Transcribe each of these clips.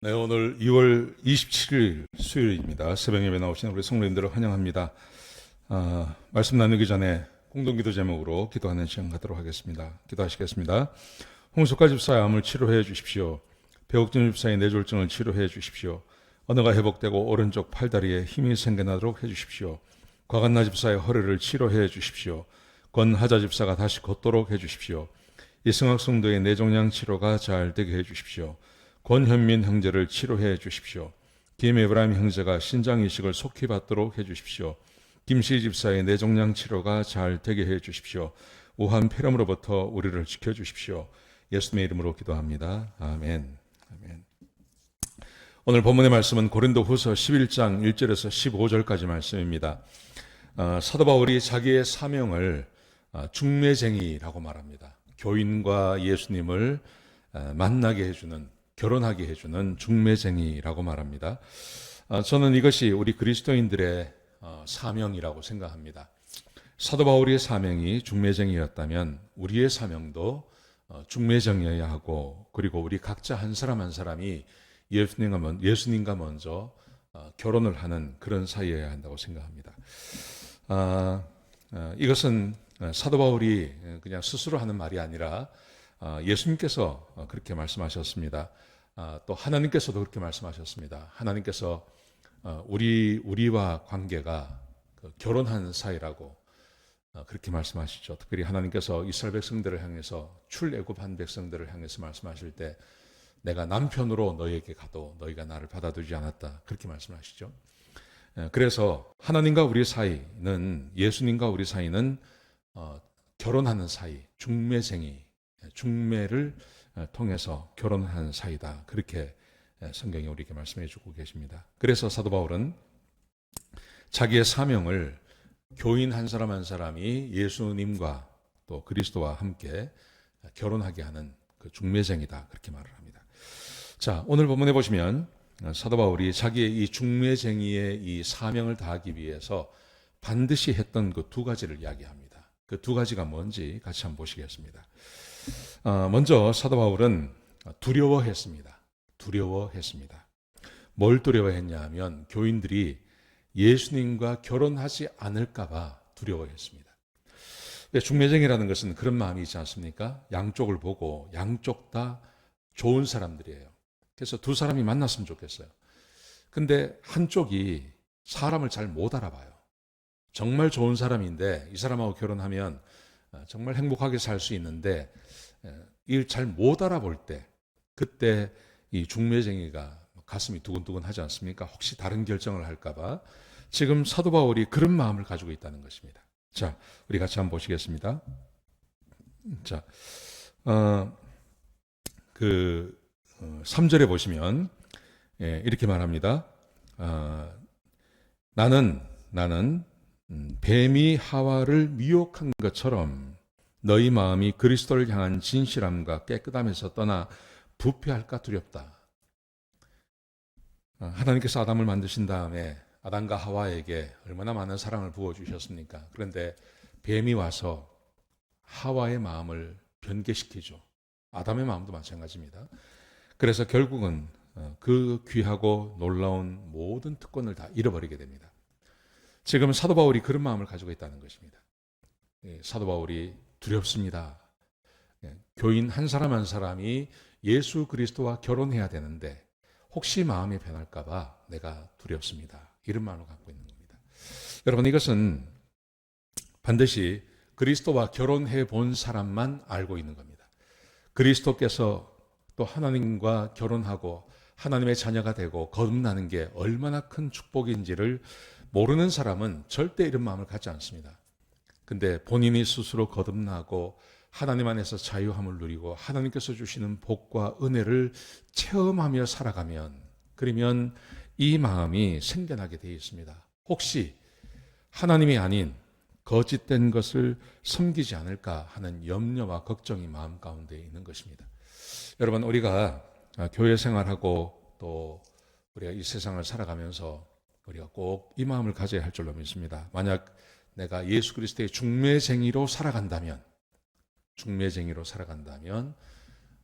네, 오늘 2월 27일 수요일입니다. 새벽 예배 나오신 우리 성도님들을 환영합니다. 말씀 나누기 전에 공동기도 제목으로 기도하는 시간 갖도록 하겠습니다. 기도하시겠습니다. 홍석가 집사의 암을 치료해 주십시오. 배옥준 집사의 뇌졸중을 치료해 주십시오. 언어가 회복되고 오른쪽 팔다리에 힘이 생겨나도록 해 주십시오. 과간나 집사의 허리를 치료해 주십시오. 권하자 집사가 다시 걷도록 해 주십시오. 이승학 성도의 뇌종양 치료가 잘 되게 해 주십시오. 권현민 형제를 치료해 주십시오. 김에브라임 형제가 신장 이식을 속히 받도록 해 주십시오. 김씨 집사의 뇌종양 치료가 잘 되게 해 주십시오. 우한 폐렴으로부터 우리를 지켜 주십시오. 예수님의 이름으로 기도합니다. 아멘. 아멘. 오늘 본문의 말씀은 고린도후서 11장 1절에서 15절까지 말씀입니다. 사도 바울이 자기의 사명을 중매쟁이라고 말합니다. 교인과 예수님을 만나게 해주는, 결혼하게 해주는 중매쟁이라고 말합니다. 저는 이것이 우리 그리스도인들의 사명이라고 생각합니다. 사도 바울의 사명이 중매쟁이였다면 우리의 사명도 중매쟁이어야 하고, 그리고 우리 각자 한 사람 한 사람이 예수님과 먼저 결혼을 하는 그런 사이여야 한다고 생각합니다. 이것은 사도 바울이 그냥 스스로 하는 말이 아니라 예수님께서 그렇게 말씀하셨습니다. 또 하나님께서도 그렇게 말씀하셨습니다. 하나님께서 우리와 관계가 결혼한 사이라고 그렇게 말씀하시죠. 특별히 하나님께서 이스라엘 백성들을 향해서 출애굽한 백성들을 향해서 말씀하실 때 내가 남편으로 너희에게 가도 너희가 나를 받아들이지 않았다, 그렇게 말씀하시죠. 그래서 하나님과 우리 사이는, 예수님과 우리 사이는 결혼하는 사이, 중매쟁이, 중매를 통해서 결혼한 사이다, 그렇게 성경이 우리에게 말씀해 주고 계십니다. 그래서 사도 바울은 자기의 사명을 교인 한 사람 한 사람이 예수님과 또 그리스도와 함께 결혼하게 하는 그 중매쟁이다, 그렇게 말을 합니다. 자, 오늘 본문에 보시면 사도 바울이 자기의 이 중매쟁이의 이 사명을 다하기 위해서 반드시 했던 그 두 가지를 이야기합니다. 그 두 가지가 뭔지 같이 한번 보시겠습니다. 먼저 사도 바울은 두려워했습니다. 뭘 두려워했냐 하면 교인들이 예수님과 결혼하지 않을까봐 두려워했습니다. 중매쟁이라는 것은 그런 마음이 있지 않습니까? 양쪽을 보고 양쪽 다 좋은 사람들이에요. 그래서 두 사람이 만났으면 좋겠어요. 근데 한쪽이 사람을 잘 못 알아봐요. 정말 좋은 사람인데 이 사람하고 결혼하면 정말 행복하게 살 수 있는데 이걸 잘 못 알아볼 때, 그때 이 중매쟁이가 가슴이 두근두근 하지 않습니까? 혹시 다른 결정을 할까봐. 지금 사도 바울이 그런 마음을 가지고 있다는 것입니다. 자, 우리 같이 한번 보시겠습니다. 자, 3절에 보시면 이렇게 말합니다. 나는 뱀이 하와를 미혹한 것처럼 너희 마음이 그리스도를 향한 진실함과 깨끗함에서 떠나 부패할까 두렵다. 하나님께서 아담을 만드신 다음에 아담과 하와에게 얼마나 많은 사랑을 부어주셨습니까? 그런데 뱀이 와서 하와의 마음을 변개시키죠. 아담의 마음도 마찬가지입니다. 그래서 결국은 그 귀하고 놀라운 모든 특권을 다 잃어버리게 됩니다. 지금 사도 바울이 그런 마음을 가지고 있다는 것입니다. 사도 바울이 두렵습니다. 교인 한 사람 한 사람이 예수 그리스도와 결혼해야 되는데 혹시 마음이 변할까 봐 내가 두렵습니다, 이런 마음을 갖고 있는 겁니다. 여러분, 이것은 반드시 그리스도와 결혼해 본 사람만 알고 있는 겁니다. 그리스도께서 또 하나님과 결혼하고 하나님의 자녀가 되고 거듭나는 게 얼마나 큰 축복인지를 모르는 사람은 절대 이런 마음을 갖지 않습니다. 근데 본인이 스스로 거듭나고 하나님 안에서 자유함을 누리고 하나님께서 주시는 복과 은혜를 체험하며 살아가면, 그러면 이 마음이 생겨나게 되어 있습니다. 혹시 하나님이 아닌 거짓된 것을 섬기지 않을까 하는 염려와 걱정이 마음 가운데 있는 것입니다. 여러분, 우리가 교회 생활하고 또 우리가 이 세상을 살아가면서 우리가 꼭 이 마음을 가져야 할 줄로 믿습니다. 만약 내가 예수 그리스도의 중매쟁이로 살아간다면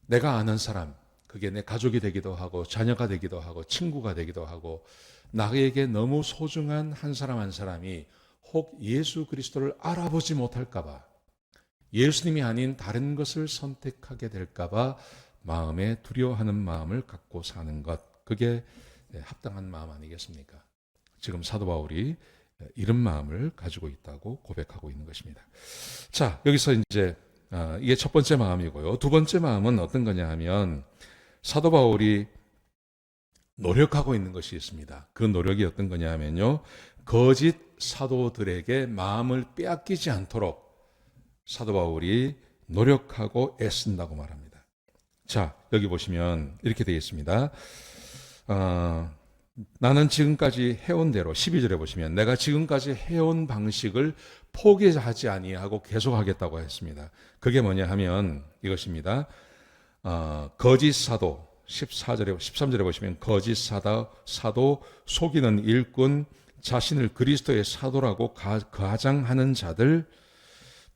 내가 아는 사람, 그게 내 가족이 되기도 하고 자녀가 되기도 하고 친구가 되기도 하고 나에게 너무 소중한 한 사람 한 사람이 혹 예수 그리스도를 알아보지 못할까 봐 예수님이 아닌 다른 것을 선택하게 될까 봐 마음에 두려워하는 마음을 갖고 사는 것, 그게 합당한 마음 아니겠습니까? 지금 사도 바울이 이런 마음을 가지고 있다고 고백하고 있는 것입니다. 자, 여기서 이제 이게 첫 번째 마음이고요. 두 번째 마음은 어떤 거냐 하면 사도 바울이 노력하고 있는 것이 있습니다. 그 노력이 어떤 거냐 하면요. 거짓 사도들에게 마음을 빼앗기지 않도록 사도 바울이 노력하고 애쓴다고 말합니다. 자, 여기 보시면 이렇게 되어 있습니다. 나는 지금까지 해온 대로 12절에 보시면 내가 지금까지 해온 방식을 포기하지 아니하고 계속하겠다고 했습니다. 그게 뭐냐 하면 이것입니다. 거짓 사도 14절에 13절에 보시면 거짓 사도 속이는 일꾼 자신을 그리스도의 사도라고 가장하는 자들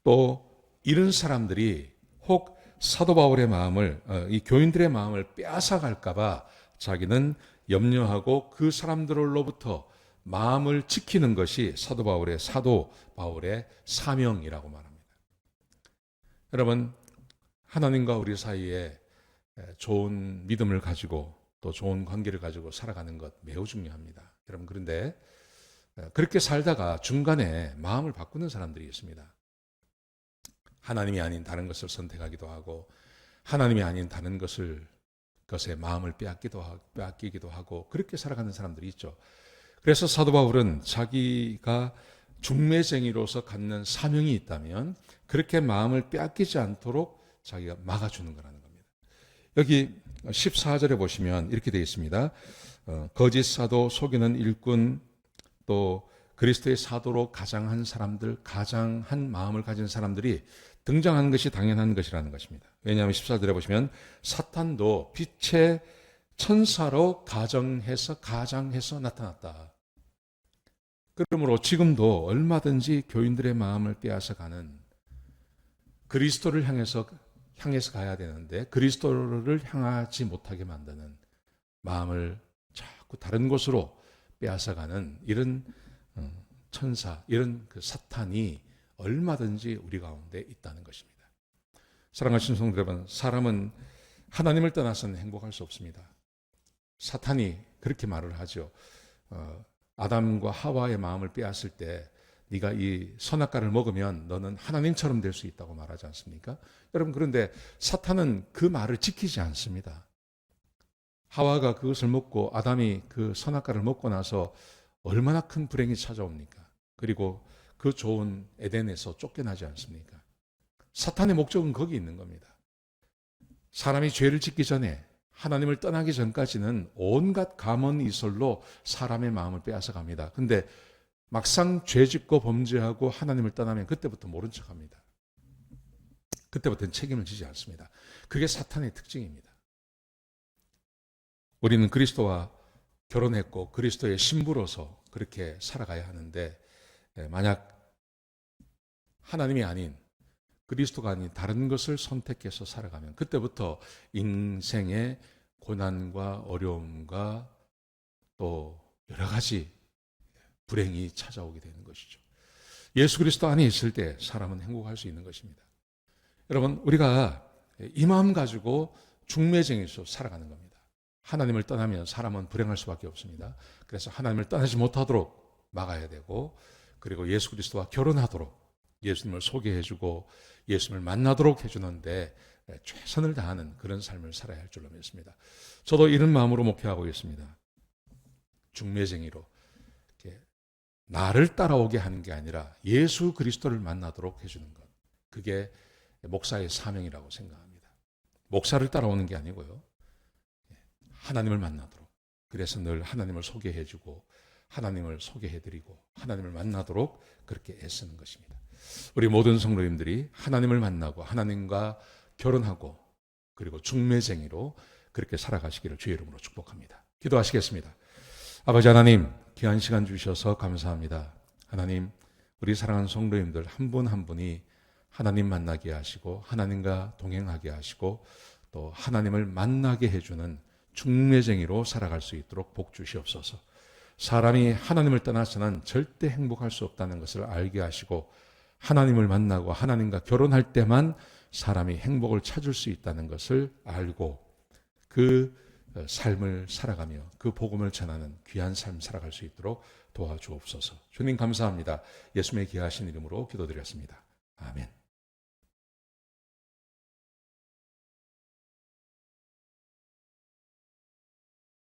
또 이런 사람들이 혹 사도 바울의 마음을 이 교인들의 마음을 빼앗아 갈까 봐 자기는 염려하고 그 사람들로부터 마음을 지키는 것이 사도 바울의 사명이라고 말합니다. 여러분, 하나님과 우리 사이에 좋은 믿음을 가지고 또 좋은 관계를 가지고 살아가는 것 매우 중요합니다. 여러분, 그런데 그렇게 살다가 중간에 마음을 바꾸는 사람들이 있습니다. 하나님이 아닌 다른 것을 선택하기도 하고 하나님이 아닌 다른 것에 마음을 빼앗기기도 하고 그렇게 살아가는 사람들이 있죠. 그래서 사도 바울은 자기가 중매쟁이로서 갖는 사명이 있다면 그렇게 마음을 빼앗기지 않도록 자기가 막아주는 거라는 겁니다. 여기 14절에 보시면 이렇게 되어 있습니다. 거짓 사도 속이는 일꾼 또 그리스도의 사도로 가장한 마음을 가진 사람들이 등장하는 것이 당연한 것이라는 것입니다. 왜냐하면 14절에 보시면 사탄도 빛의 천사로 가장해서 나타났다. 그러므로 지금도 얼마든지 교인들의 마음을 빼앗아가는 그리스도를 향해서 가야 되는데 그리스도를 향하지 못하게 만드는 마음을 자꾸 다른 곳으로 빼앗아가는 이런 천사, 이런 그 사탄이 얼마든지 우리 가운데 있다는 것입니다. 사랑하시는 성도 여러분, 사람은 하나님을 떠나서는 행복할 수 없습니다. 사탄이 그렇게 말을 하죠. 아담과 하와의 마음을 빼앗을 때 네가 이 선악과를 먹으면 너는 하나님처럼 될 수 있다고 말하지 않습니까? 여러분, 그런데 사탄은 그 말을 지키지 않습니다. 하와가 그것을 먹고 아담이 그 선악과를 먹고 나서 얼마나 큰 불행이 찾아옵니까? 그리고 그 좋은 에덴에서 쫓겨나지 않습니까? 사탄의 목적은 거기 있는 겁니다. 사람이 죄를 짓기 전에 하나님을 떠나기 전까지는 온갖 감언이설로 사람의 마음을 빼앗아 갑니다. 근데 막상 죄 짓고 범죄하고 하나님을 떠나면 그때부터 모른 척합니다. 그때부터는 책임을 지지 않습니다. 그게 사탄의 특징입니다. 우리는 그리스도와 결혼했고 그리스도의 신부로서 그렇게 살아가야 하는데 만약 하나님이 아닌 그리스도가 아닌 다른 것을 선택해서 살아가면 그때부터 인생의 고난과 어려움과 또 여러 가지 불행이 찾아오게 되는 것이죠. 예수 그리스도 안에 있을 때 사람은 행복할 수 있는 것입니다. 여러분, 우리가 이 마음 가지고 중매쟁이로 살아가는 겁니다. 하나님을 떠나면 사람은 불행할 수밖에 없습니다. 그래서 하나님을 떠나지 못하도록 막아야 되고 그리고 예수 그리스도와 결혼하도록 예수님을 소개해주고 예수님을 만나도록 해주는데 최선을 다하는 그런 삶을 살아야 할 줄로 믿습니다. 저도 이런 마음으로 목회하고 있습니다. 중매쟁이로 나를 따라오게 하는 게 아니라 예수 그리스도를 만나도록 해주는 것. 그게 목사의 사명이라고 생각합니다. 목사를 따라오는 게 아니고요. 하나님을 만나도록. 그래서 늘 하나님을 소개해주고 하나님을 소개해드리고 하나님을 만나도록 그렇게 애쓰는 것입니다. 우리 모든 성도님들이 하나님을 만나고 하나님과 결혼하고 그리고 중매쟁이로 그렇게 살아가시기를 주의 이름으로 축복합니다. 기도하시겠습니다. 아버지 하나님, 귀한 시간 주셔서 감사합니다. 하나님, 우리 사랑하는 성도님들 한 분 한 분이 하나님 만나게 하시고 하나님과 동행하게 하시고 또 하나님을 만나게 해주는 중매쟁이로 살아갈 수 있도록 복 주시옵소서. 사람이 하나님을 떠나서는 절대 행복할 수 없다는 것을 알게 하시고 하나님을 만나고 하나님과 결혼할 때만 사람이 행복을 찾을 수 있다는 것을 알고 그 삶을 살아가며 그 복음을 전하는 귀한 삶 살아갈 수 있도록 도와주옵소서. 주님 감사합니다. 예수님의 귀하신 이름으로 기도드렸습니다. 아멘.